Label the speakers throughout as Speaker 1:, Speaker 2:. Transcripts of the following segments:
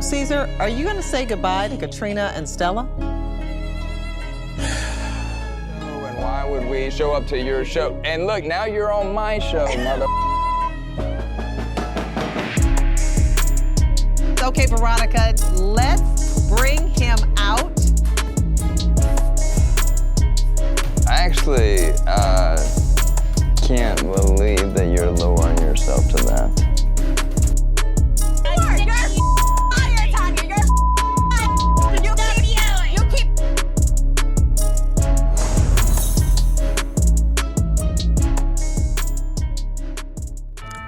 Speaker 1: Caesar, are you gonna say goodbye to Katrina and Stella?
Speaker 2: And why would we show up to your show? And look, now you're on my show, mother.
Speaker 1: Okay, Veronica, let's bring him out.
Speaker 2: I actually can't believe that you're lowering yourself to that.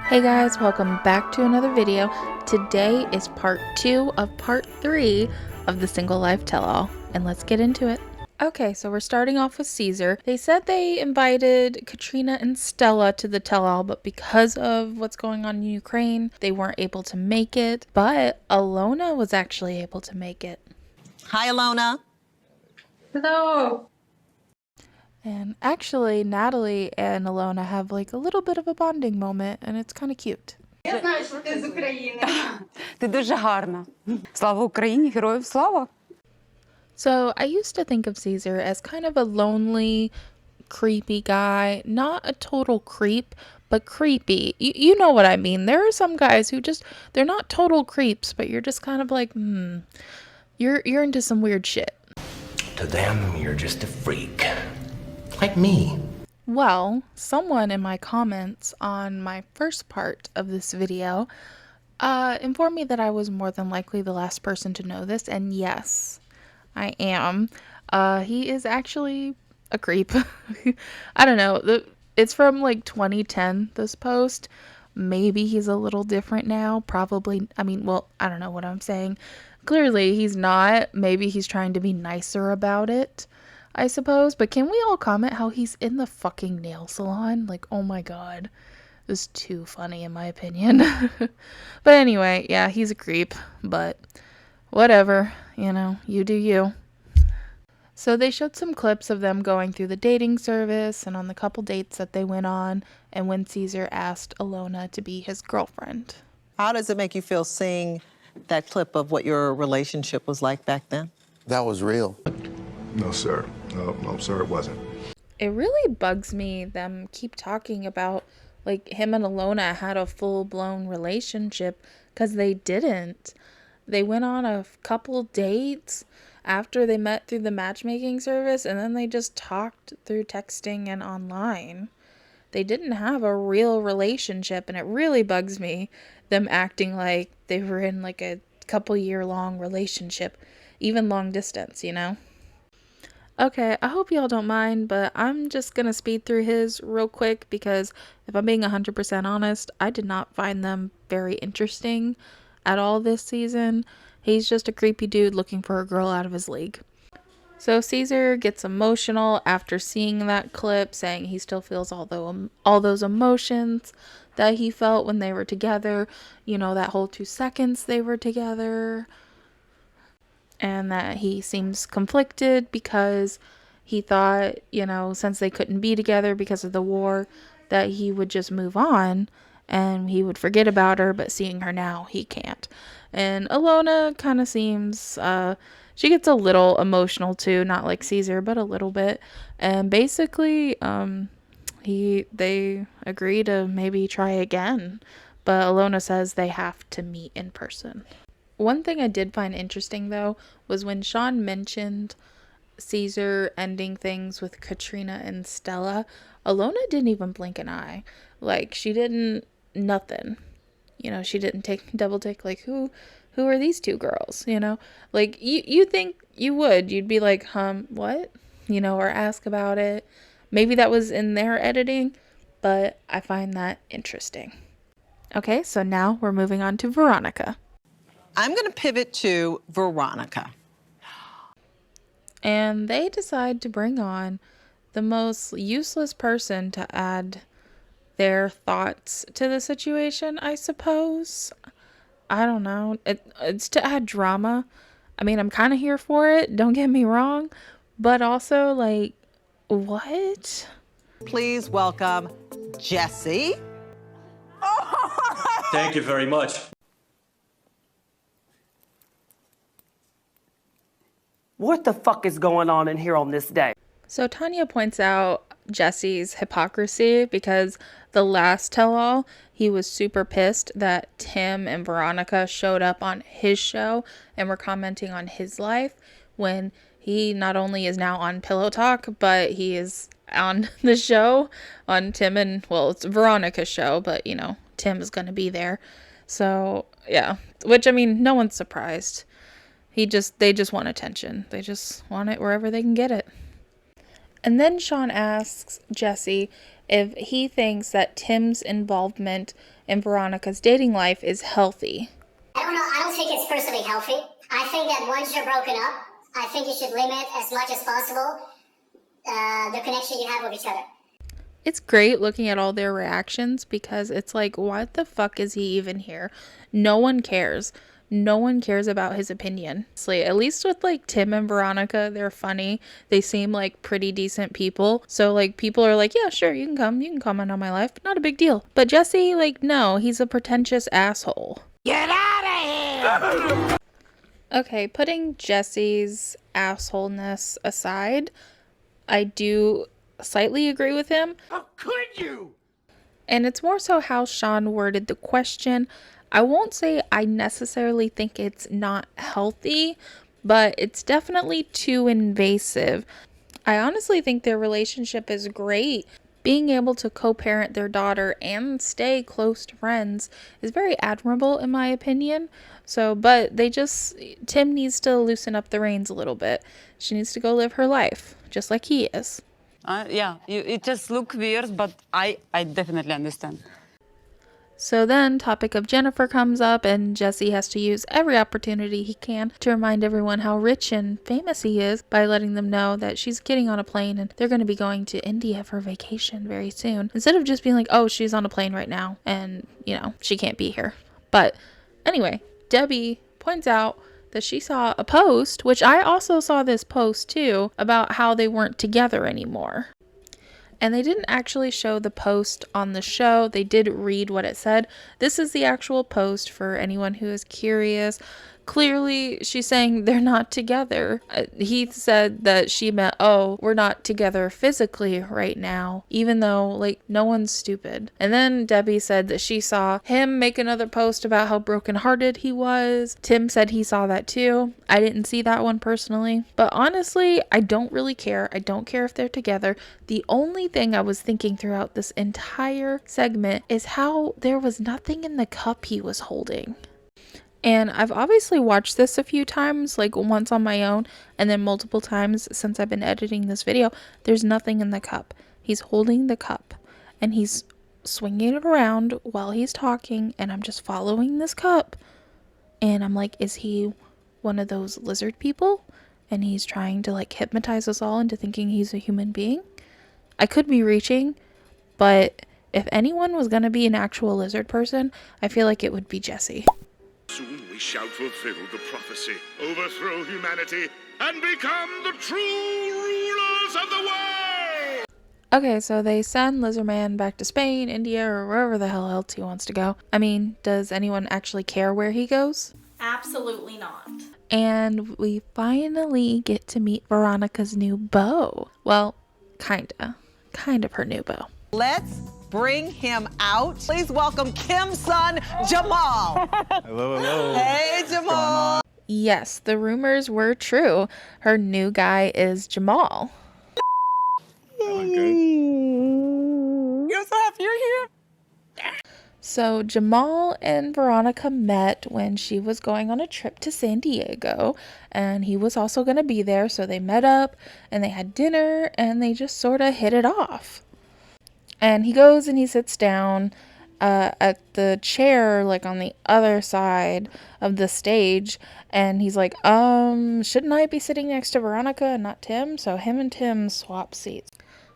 Speaker 3: Hey guys, welcome back to another video. Today is part 2 of part 3 of the Single Life Tell-All, and let's get into it. Okay, so we're starting off with Caesar. They said they invited Katrina and Stella to the tell-all, but because of what's going on in Ukraine, they weren't able to make it. But Alona was actually able to make it.
Speaker 1: Hi, Alona.
Speaker 4: Hello.
Speaker 3: And actually, Natalie and Alona have like a little bit of a bonding moment, and it's kind of cute.
Speaker 4: Я знаю, що ти з України.
Speaker 5: Ти дуже гарна. Слава Україні, героям слава!
Speaker 3: So I used to think of Caesar as kind of a lonely, creepy guy. Not a total creep, but creepy. You know what I mean. There are some guys who just, they're not total creeps, but you're just kind of like, you're into some weird shit.
Speaker 6: To them, you're just a freak. Like me.
Speaker 3: Well, someone in my comments on my first part of this video informed me that I was more than likely the last person to know this, and yes, I am. He is actually a creep. I don't know. It's from like 2010, this post. Maybe he's a little different now. Probably. I mean, well, I don't know what I'm saying. Clearly, he's not. Maybe he's trying to be nicer about it, I suppose. But can we all comment how he's in the fucking nail salon? Like, oh my god. This is too funny in my opinion. But anyway, yeah, he's a creep. But whatever. You know, you do you. So they showed some clips of them going through the dating service and on the couple dates that they went on, and when Caesar asked Alona to be his girlfriend.
Speaker 1: How does it make you feel seeing that clip of what your relationship was like back then?
Speaker 7: That was real.
Speaker 8: No, sir. No, sir, it wasn't.
Speaker 3: It really bugs me them keep talking about like him and Alona had a full-blown relationship, because they didn't. They went on a couple dates after they met through the matchmaking service, and then they just talked through texting and online. They didn't have a real relationship, and it really bugs me them acting like they were in like a couple year long relationship, even long distance, you know? Okay, I hope y'all don't mind, but I'm just gonna speed through his real quick because if I'm being 100% honest, I did not find them very interesting at all this season. He's just a creepy dude looking for a girl out of his league. So Caesar gets emotional after seeing that clip, saying he still feels all those emotions that he felt when they were together. You know, that whole 2 seconds they were together. And that he seems conflicted because he thought, you know, since they couldn't be together because of the war, that he would just move on and he would forget about her, but seeing her now, he can't. And Alona kind of seems, she gets a little emotional too, not like Caesar, but a little bit. And basically, they agree to maybe try again, but Alona says they have to meet in person. One thing I did find interesting, though, was when Sean mentioned Caesar ending things with Katrina and Stella, Alona didn't even blink an eye. Like, she didn't, nothing. You know, she didn't double take, like, who are these two girls, you know? Like, you think you would. You'd be like, what? You know, or ask about it. Maybe that was in their editing, but I find that interesting. Okay, so now we're moving on to Veronica.
Speaker 1: I'm going to pivot to Veronica.
Speaker 3: And they decide to bring on the most useless person to add their thoughts to the situation, I suppose. I don't know. It's to add drama. I mean, I'm kind of here for it. Don't get me wrong. But also, like, what?
Speaker 1: Please welcome Jesse.
Speaker 9: Thank you very much.
Speaker 7: What the fuck is going on in here on this day?
Speaker 3: So Tanya points out Jesse's hypocrisy because the last tell-all, he was super pissed that Tim and Veronica showed up on his show and were commenting on his life when he not only is now on Pillow Talk, but he is on the show on Tim and, well, it's Veronica's show, but, you know, Tim is going to be there. So, yeah, which, I mean, no one's surprised. They just want attention. They just want it wherever they can get it. And then Sean asks Jesse if he thinks that Tim's involvement in Veronica's dating life is healthy.
Speaker 9: I don't know. I don't think it's personally healthy. I think that once you're broken up, I think you should limit as much as possible the connection you have with each other.
Speaker 3: It's great looking at all their reactions because it's like, what the fuck is he even here? No one cares. No one cares about his opinion. At least with like Tim and Veronica, they're funny. They seem like pretty decent people. So like people are like, yeah, sure, you can comment on my life. Not a big deal. But Jesse, like, no, he's a pretentious asshole.
Speaker 6: Get out of here!
Speaker 3: Okay, putting Jesse's assholeness aside, I do slightly agree with him.
Speaker 6: How could you?
Speaker 3: And it's more so how Sean worded the question. I won't say I necessarily think it's not healthy, but it's definitely too invasive. I honestly think their relationship is great. Being able to co-parent their daughter and stay close to friends is very admirable in my opinion. So, but Tim needs to loosen up the reins a little bit. She needs to go live her life, just like he is.
Speaker 5: Yeah, it just looks weird, but I definitely understand.
Speaker 3: So then topic of Jennifer comes up and Jesse has to use every opportunity he can to remind everyone how rich and famous he is by letting them know that she's getting on a plane and they're going to be going to India for vacation very soon. Instead of just being like, oh, she's on a plane right now and, you know, she can't be here. But anyway, Debbie points out that she saw a post, which I also saw this post too, about how they weren't together anymore. And they didn't actually show the post on the show. They did read what it said. This is the actual post for anyone who is curious. Clearly, she's saying they're not together. He said that she meant, oh, we're not together physically right now, even though, like, no one's stupid. And then Debbie said that she saw him make another post about how brokenhearted he was. Tim said he saw that too. I didn't see that one personally. But honestly, I don't really care. I don't care if they're together. The only thing I was thinking throughout this entire segment is how there was nothing in the cup he was holding. And I've obviously watched this a few times, like once on my own, and then multiple times since I've been editing this video. There's nothing in the cup. He's holding the cup, and he's swinging it around while he's talking, and I'm just following this cup. And I'm like, is he one of those lizard people? And he's trying to, like, hypnotize us all into thinking he's a human being? I could be reaching, but if anyone was going to be an actual lizard person, I feel like it would be Jesse.
Speaker 10: Soon we shall fulfill the prophecy, overthrow humanity, and become the true rulers of the world!
Speaker 3: Okay, so they send Lizardman back to Spain, India, or wherever the hell else he wants to go. I mean, does anyone actually care where he goes?
Speaker 11: Absolutely not.
Speaker 3: And we finally get to meet Veronica's new beau. Well, kind of her new beau.
Speaker 1: Let's bring him out. Please welcome Kim's son, Jamal.
Speaker 8: Hello, hello.
Speaker 1: Hey, Jamal.
Speaker 3: Yes, the rumors were true. Her new guy is Jamal.
Speaker 8: Okay.
Speaker 1: You're so happy you're here.
Speaker 3: So Jamal and Veronica met when she was going on a trip to San Diego, and he was also going to be there. So they met up and they had dinner and they just sort of hit it off. And he goes and he sits down at the chair, like on the other side of the stage. And he's like, shouldn't I be sitting next to Veronica and not Tim? So him and Tim swap seats.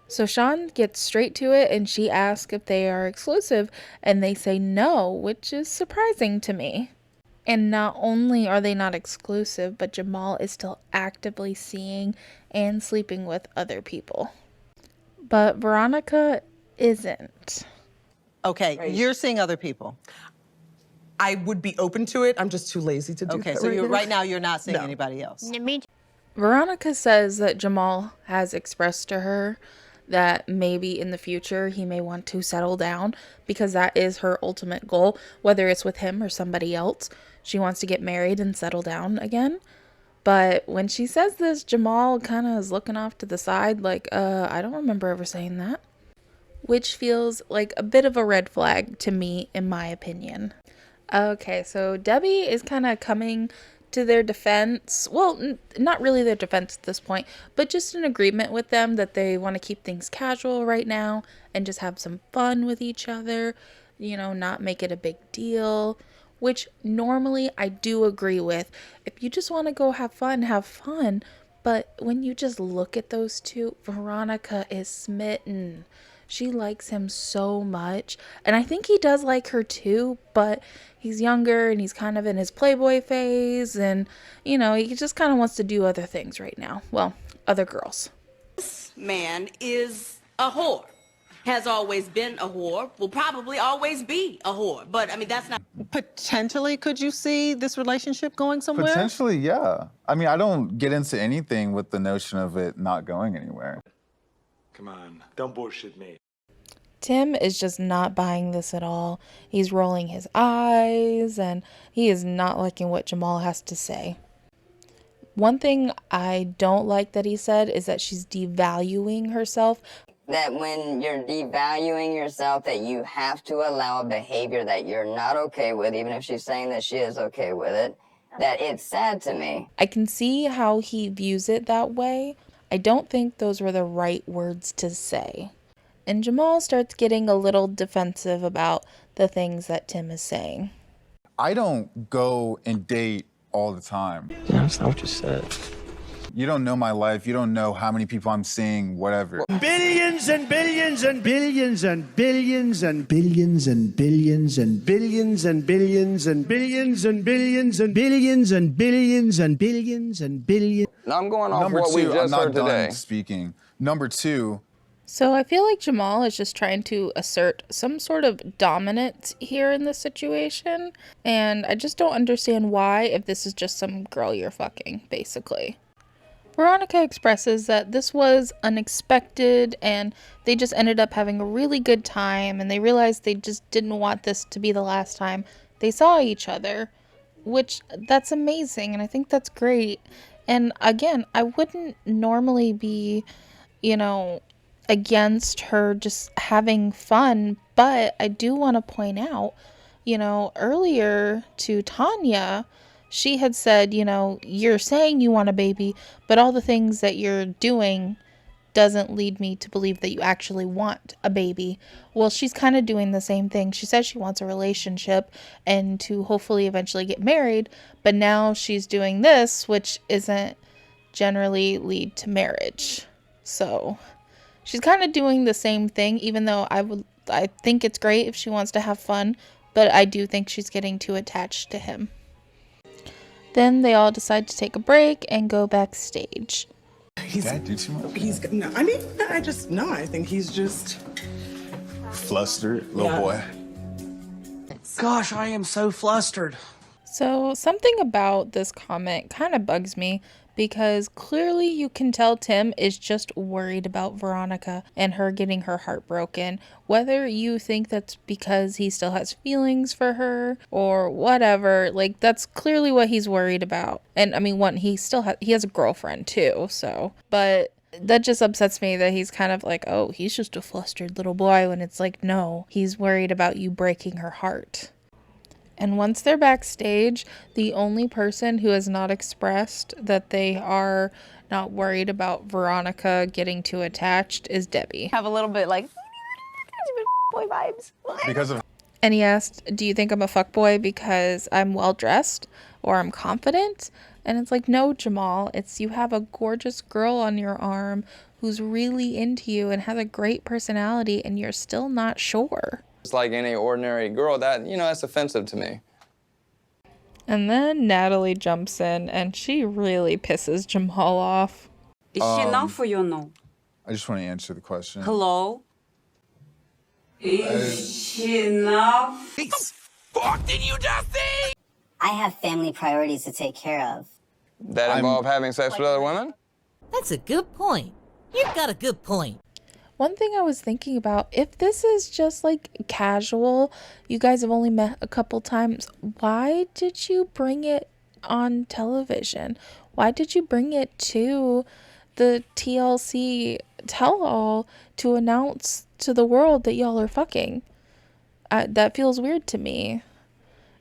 Speaker 3: So Sean gets straight to it and she asks if they are exclusive. And they say no, which is surprising to me. And not only are they not exclusive, but Jamal is still actively seeing and sleeping with other people. But Veronica isn't.
Speaker 1: Okay,
Speaker 12: Right.
Speaker 1: you're seeing other people.
Speaker 12: I would be open to it. I'm just too lazy to do that.
Speaker 1: Okay, so
Speaker 12: right
Speaker 1: you're
Speaker 12: now.
Speaker 1: right now you're not seeing
Speaker 12: No.
Speaker 1: anybody else.
Speaker 3: Veronica says that Jamal has expressed to her that maybe in the future he may want to settle down because that is her ultimate goal, whether it's with him or somebody else. She wants to get married and settle down again. But when she says this, Jamal kind of is looking off to the side like, I don't remember ever saying that. Which feels like a bit of a red flag to me, in my opinion. Okay, so Debbie is kind of coming to their defense. Well, not really their defense at this point, but just an agreement with them that they want to keep things casual right now and just have some fun with each other, you know, not make it a big deal, which normally I do agree with. If you just want to go have fun, have fun. But when you just look at those two, Veronica is smitten. She likes him so much. And I think he does like her too, but he's younger and he's kind of in his playboy phase. And, you know, he just kind of wants to do other things right now. Well, other girls.
Speaker 11: This man is a whore. Has always been a whore. Will probably always be a whore. But, I mean, that's not...
Speaker 1: Potentially, could you see this relationship going somewhere?
Speaker 8: Potentially, yeah. I mean, I don't get into anything with the notion of it not going anywhere.
Speaker 12: Come on, don't bullshit me.
Speaker 3: Tim is just not buying this at all. He's rolling his eyes and he is not liking what Jamal has to say. One thing I don't like that he said is that she's devaluing herself.
Speaker 13: That when you're devaluing yourself, that you have to allow a behavior that you're not okay with, even if she's saying that she is okay with it, that it's sad to me.
Speaker 3: I can see how he views it that way. I don't think those were the right words to say. And Jamal starts getting a little defensive about the things that Tim is saying.
Speaker 8: I don't go and date all the time.
Speaker 6: Yeah, that's not what you said.
Speaker 8: You don't know my life. You don't know how many people I'm seeing, whatever.
Speaker 14: Billions and billions and billions and billions and billions and billions and billions and billions and billions and billions and billions and billions and billions and billions.
Speaker 2: Now I'm going off
Speaker 8: Number
Speaker 2: what we
Speaker 8: two,
Speaker 2: just
Speaker 8: I'm
Speaker 2: heard
Speaker 8: not
Speaker 2: today.
Speaker 8: done speaking. Number two.
Speaker 3: So I feel like Jamal is just trying to assert some sort of dominance here in this situation. And I just don't understand why, if this is just some girl you're fucking, basically. Veronica expresses that this was unexpected and they just ended up having a really good time and they realized they just didn't want this to be the last time they saw each other, which that's amazing and I think that's great. And again, I wouldn't normally be, you know, against her just having fun, but I do want to point out, you know, earlier to Tanya, she had said, you know, you're saying you want a baby, but all the things that you're doing doesn't lead me to believe that you actually want a baby. Well, she's kind of doing the same thing. She says she wants a relationship and to hopefully eventually get married, but now she's doing this, which isn't generally lead to marriage. So she's kind of doing the same thing, even though I think it's great if she wants to have fun, but I do think she's getting too attached to him. Then they all decide to take a break and go backstage.
Speaker 8: Dad do too much?
Speaker 15: No, I mean, I think he's just
Speaker 8: Flustered, little boy.
Speaker 14: Gosh, I am so flustered.
Speaker 3: So something about this comment kind of bugs me because clearly you can tell Tim is just worried about Veronica and her getting her heart broken. Whether you think that's because he still has feelings for her or whatever, like that's clearly what he's worried about. And I mean, he has a girlfriend too, so, but that just upsets me that he's kind of like, oh, he's just a flustered little boy, when it's like, no, he's worried about you breaking her heart. And once they're backstage, the only person who has not expressed that they are not worried about Veronica getting too attached is Debbie.
Speaker 5: Have a little bit like boy vibes.
Speaker 8: Because of.
Speaker 3: And he asked, do you think I'm a fuckboy because I'm well dressed or I'm confident? And it's like, no, Jamal, it's you have a gorgeous girl on your arm who's really into you and has a great personality and you're still not sure.
Speaker 2: It's like any ordinary girl, that, you know, that's offensive to me.
Speaker 3: And then Natalie jumps in and she really pisses Jamal off.
Speaker 5: Is she enough for you or no?
Speaker 8: I just want to answer the question.
Speaker 5: Hello? Is she enough?
Speaker 9: Fuck did you just say? I have family priorities to take care of.
Speaker 2: That involve having sex with other women?
Speaker 16: That's a good point. You've got a good point.
Speaker 3: One thing I was thinking about, if this is just like casual, you guys have only met a couple times, why did you bring it on television? Why did you bring it to the TLC tell-all to announce to the world that y'all are fucking? That feels weird to me.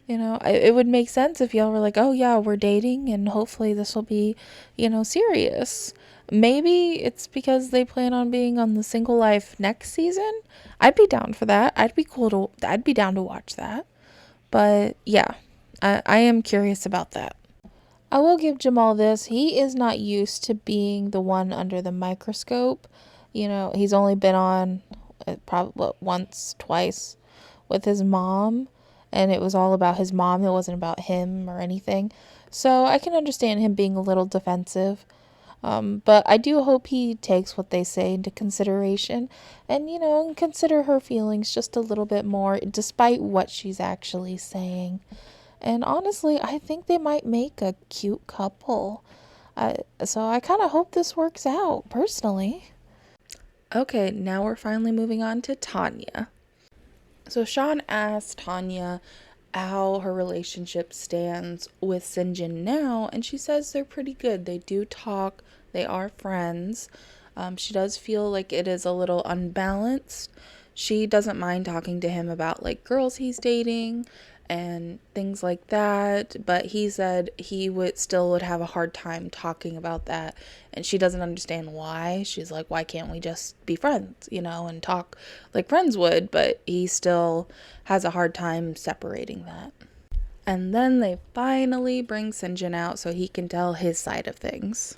Speaker 3: You know, it would make sense if y'all were like, oh yeah, we're dating and hopefully this will be, you know, serious. Maybe it's because they plan on being on The Single Life next season. I'd be down for that. I'd be down to watch that. But yeah, I am curious about that. I will give Jamal this. He is not used to being the one under the microscope. You know, he's only been on probably once, twice with his mom. And it was all about his mom. It wasn't about him or anything. So I can understand him being a little defensive. But I do hope he takes what they say into consideration and, you know, consider her feelings just a little bit more despite what she's actually saying. And honestly, I think they might make a cute couple. So I kind of hope this works out, personally. Okay, now we're finally moving on to Tanya. So Sean asked Tanya how her relationship stands with Syngin now, and she says they're pretty good. They do talk, they are friends. She does feel like it is a little unbalanced. She doesn't mind talking to him about like girls he's dating and things like that, but he said he would have a hard time talking about that, and she doesn't understand why. She's like, why can't we just be friends, you know, and talk like friends would? But he still has a hard time separating that. And then they finally bring Syngin out so he can tell his side of things.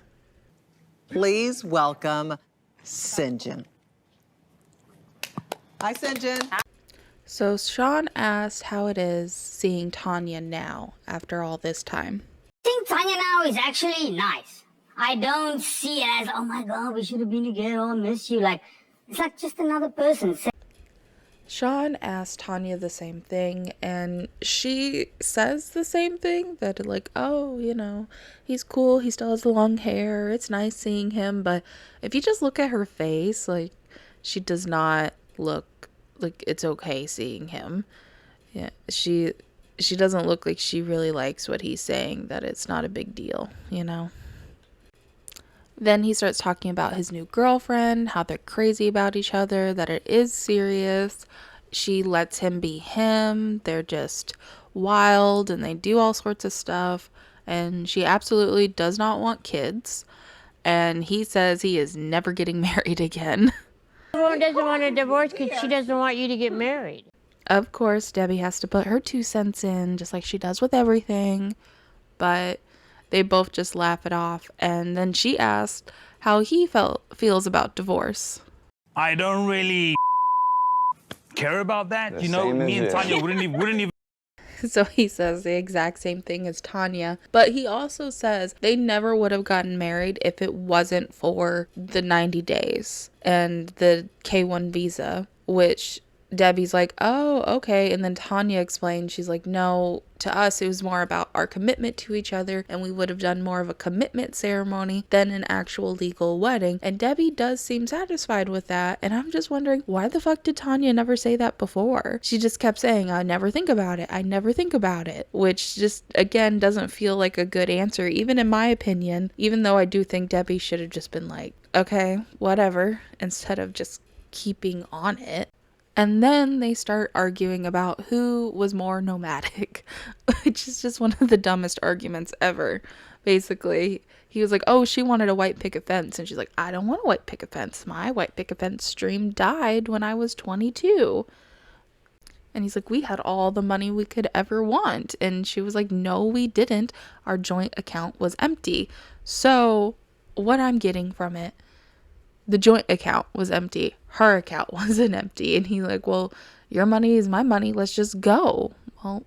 Speaker 1: Please welcome Syngin. Hi, Syngin.
Speaker 3: So Sean asked how it is seeing Tanya now after all this time.
Speaker 9: I think Tanya now is actually nice. I don't see it as, oh my God, we should have been together, I miss you. Like, it's like just another person.
Speaker 3: Sean asked Tanya the same thing, and she says the same thing, that like, oh, you know, he's cool, he still has the long hair, it's nice seeing him. But if you just look at her face, like, she does not look like it's okay seeing him. Yeah, she doesn't look like she really likes what he's saying, that it's not a big deal, you know. Then he starts talking about his new girlfriend, how they're crazy about each other, that it is serious. She lets him be him. They're just wild and they do all sorts of stuff. And she absolutely does not want kids. And he says he is never getting married again.
Speaker 17: Everyone doesn't want a divorce because she doesn't want you to get married.
Speaker 3: Of course, Debbie has to put her 2 cents in, just like she does with everything. But they both just laugh it off. And then she asked how he feels about divorce.
Speaker 18: I don't really care about that. You know, me and Tanya wouldn't even.
Speaker 3: So he says the exact same thing as Tanya. But he also says they never would have gotten married if it wasn't for the 90 days and the K1 visa, which Debbie's like, oh, okay. And then Tanya explained, she's like, no, to us, it was more about our commitment to each other, and we would have done more of a commitment ceremony than an actual legal wedding. And Debbie does seem satisfied with that. And I'm just wondering, why the fuck did Tanya never say that before? She just kept saying, I never think about it. I never think about it, which just, again, doesn't feel like a good answer, even in my opinion, even though I do think Debbie should have just been like, okay, whatever, instead of just keeping on it. And then they start arguing about who was more nomadic, which is just one of the dumbest arguments ever. Basically, he was like, oh, she wanted a white picket fence. And she's like, I don't want a white picket fence. My white picket fence dream died when I was 22. And he's like, we had all the money we could ever want. And she was like, no, we didn't. Our joint account was empty. So what I'm getting from it, the joint account was empty. Her account wasn't empty. And he's like, well, your money is my money. Let's just go. Well,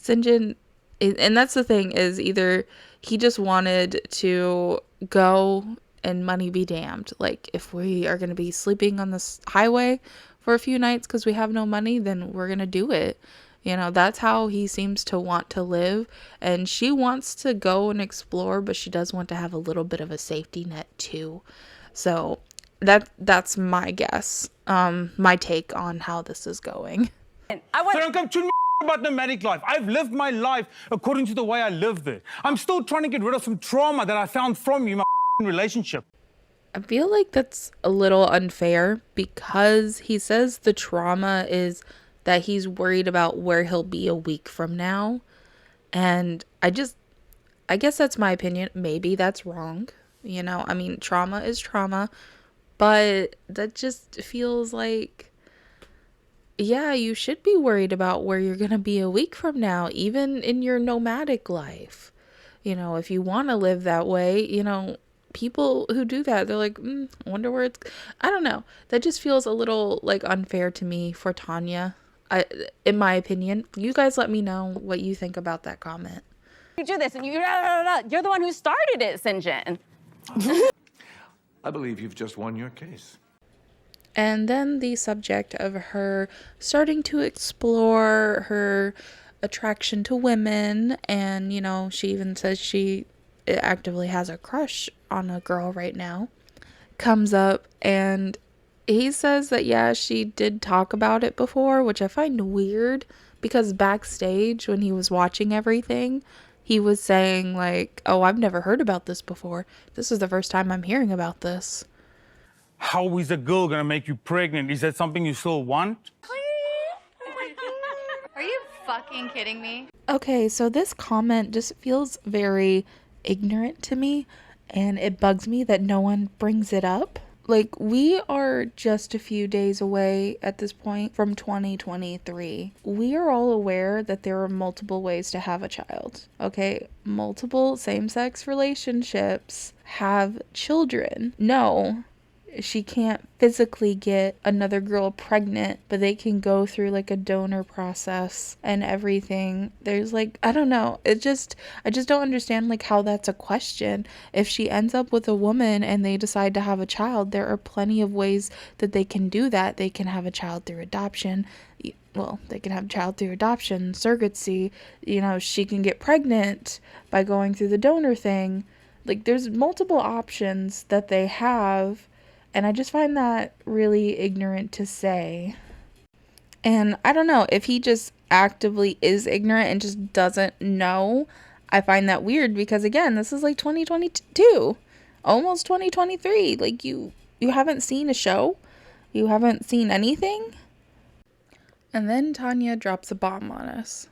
Speaker 3: Syngin, and that's the thing, is either he just wanted to go and money be damned. Like, if we are going to be sleeping on this highway for a few nights because we have no money, then we're going to do it. You know, that's how he seems to want to live. And she wants to go and explore, but she does want to have a little bit of a safety net too. So that's my guess, my take on how this is going.
Speaker 18: So don't come to me about nomadic life. I've lived my life according to the way I lived it. I'm still trying to get rid of some trauma that I found from you, my relationship.
Speaker 3: I feel like that's a little unfair because he says the trauma is that he's worried about where he'll be a week from now. And I guess that's my opinion. Maybe that's wrong. You know, I mean, trauma is trauma, but that just feels like, yeah, you should be worried about where you're going to be a week from now, even in your nomadic life. You know, if you want to live that way, you know, people who do that, they're like, I wonder where it's, I don't know. That just feels a little like unfair to me for Tanya. In my opinion. You guys let me know what you think about that comment.
Speaker 19: You do this and you're the one who started it, Syngin.
Speaker 12: I believe you've just won your case.
Speaker 3: And then the subject of her starting to explore her attraction to women, and, you know, she even says she actively has a crush on a girl right now, comes up, and he says that, yeah, she did talk about it before, which I find weird because backstage when he was watching everything, he was saying like, oh, I've never heard about this before. This is the first time I'm hearing about this.
Speaker 18: How is a girl gonna make you pregnant? Is that something you still want?
Speaker 20: Are you fucking kidding me?
Speaker 3: Okay, so this comment just feels very ignorant to me, and it bugs me that no one brings it up. Like, we are just a few days away at this point from 2023. We are all aware that there are multiple ways to have a child, okay? Multiple same-sex relationships have children. No, she can't physically get another girl pregnant, but they can go through like a donor process and everything. There's like, I don't know. I just don't understand like how that's a question. If she ends up with a woman and they decide to have a child, there are plenty of ways that they can do that. They can have a child through adoption. Well, they can have a child through adoption, surrogacy. You know, she can get pregnant by going through the donor thing. Like, there's multiple options that they have. And I just find that really ignorant to say. And I don't know, if he just actively is ignorant and just doesn't know, I find that weird because, again, this is like 2022, almost 2023. Like, you haven't seen a show? You haven't seen anything? And then Tanya drops a bomb on us.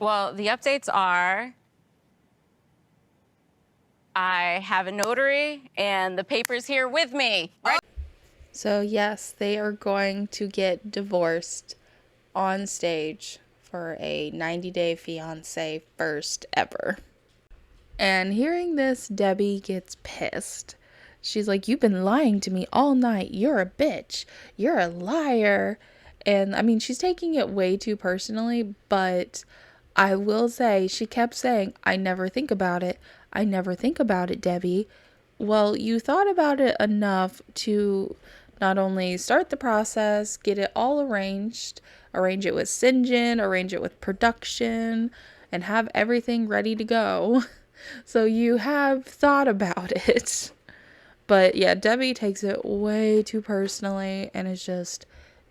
Speaker 19: Well, the updates are I have a notary and the papers here with me. Right?
Speaker 3: So yes, they are going to get divorced on stage for a 90-day fiance first ever. And hearing this, Debbie gets pissed. She's like, you've been lying to me all night. You're a bitch. You're a liar. And I mean, she's taking it way too personally, but I will say, she kept saying, I never think about it. I never think about it, Debbie. Well, you thought about it enough to not only start the process, get it all arranged, arrange it with Syngin, arrange it with production, and have everything ready to go. So you have thought about it. But yeah, Debbie takes it way too personally and is just,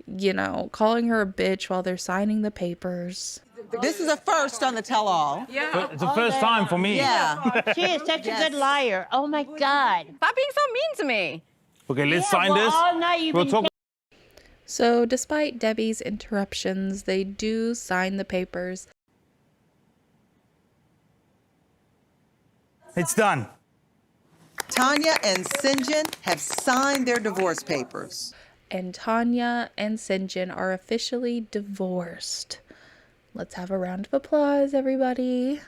Speaker 3: you know, calling her a bitch while they're signing the papers.
Speaker 1: This is a first on the tell-all.
Speaker 18: Yeah. It's the first time for me.
Speaker 1: Yeah.
Speaker 17: She is such a good liar. Oh my God.
Speaker 19: Stop being so mean to me.
Speaker 18: Okay, let's sign this.
Speaker 17: All night you've
Speaker 18: We'll
Speaker 17: been
Speaker 18: talk.
Speaker 3: So despite Debbie's interruptions, they do sign the papers.
Speaker 18: It's done.
Speaker 1: Tanya and Syngin have signed their divorce papers.
Speaker 3: And Tanya and Syngin are officially divorced. Let's have a round of applause, everybody.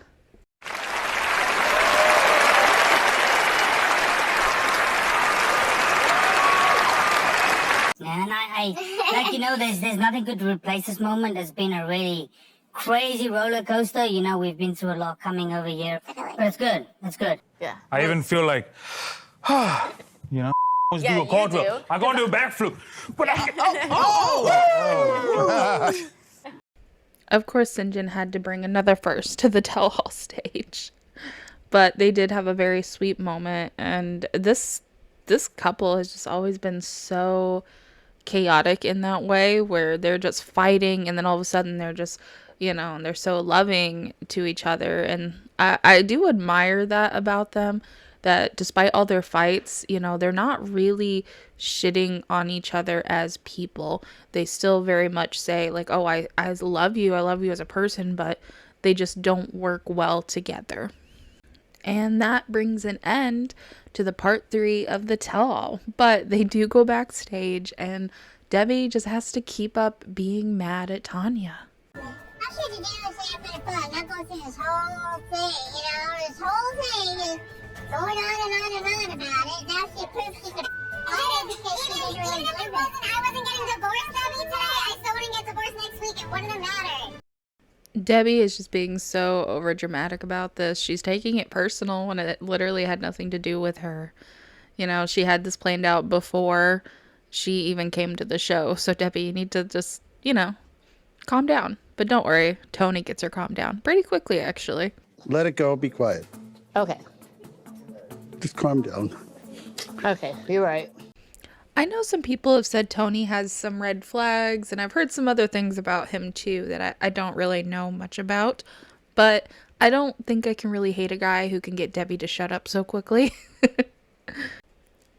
Speaker 9: And I like, you know, there's nothing good to replace this moment. It's been a really crazy roller coaster. You know, we've been through a lot coming over here, but it's good. It's good.
Speaker 1: Yeah.
Speaker 18: I even feel like, you know, do a cartwheel. I can't do a backflip. But
Speaker 3: Of course, Syngin had to bring another first to the tell-all stage. But they did have a very sweet moment, and this couple has just always been so chaotic in that way, where they're just fighting and then all of a sudden they're just, they're so loving to each other. And I do admire that about them, that despite all their fights, they're not really shitting on each other as people. They still very much say like, oh, I love you as a person, but they just don't work well together. And that brings an end to the part 3 of the tell-all. But they do go backstage, and Debbie just has to keep up being mad at Tanya.
Speaker 9: I should have done this after the fun, not going through this whole thing, this whole thing is going on and on and on about it. Now she proves she could even if it wasn't, I wasn't getting divorced, Debbie, today, I still wouldn't get divorced next week. It wouldn't have mattered.
Speaker 3: Debbie is just being so overdramatic about this. She's taking it personal when it literally had nothing to do with her. She had this planned out before she even came to the show. So Debbie, you need to just, calm down. But don't worry, Tony gets her calmed down pretty quickly, actually.
Speaker 14: Let it go. Be quiet.
Speaker 17: Okay.
Speaker 14: Just calm down.
Speaker 17: Okay, you're right.
Speaker 3: I know some people have said Tony has some red flags, and I've heard some other things about him too that I don't really know much about, but I don't think I can really hate a guy who can get Debbie to shut up so quickly.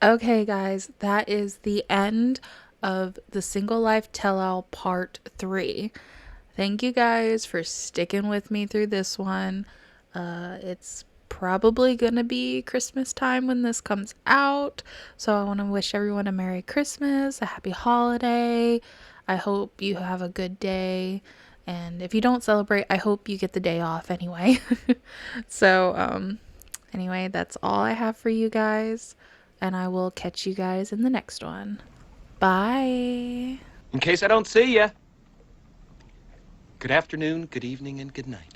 Speaker 3: Okay, guys, that is the end of the Single Life Tell-All Part 3. Thank you guys for sticking with me through this one. It's probably gonna be Christmas time when this comes out, so I want to wish everyone a Merry Christmas, a happy holiday. I hope you have a good day, and if you don't celebrate, I hope you get the day off anyway. So anyway, that's all I have for you guys, and I will catch you guys in the next one. Bye.
Speaker 6: In case I don't see ya. Good afternoon, good evening, and good night.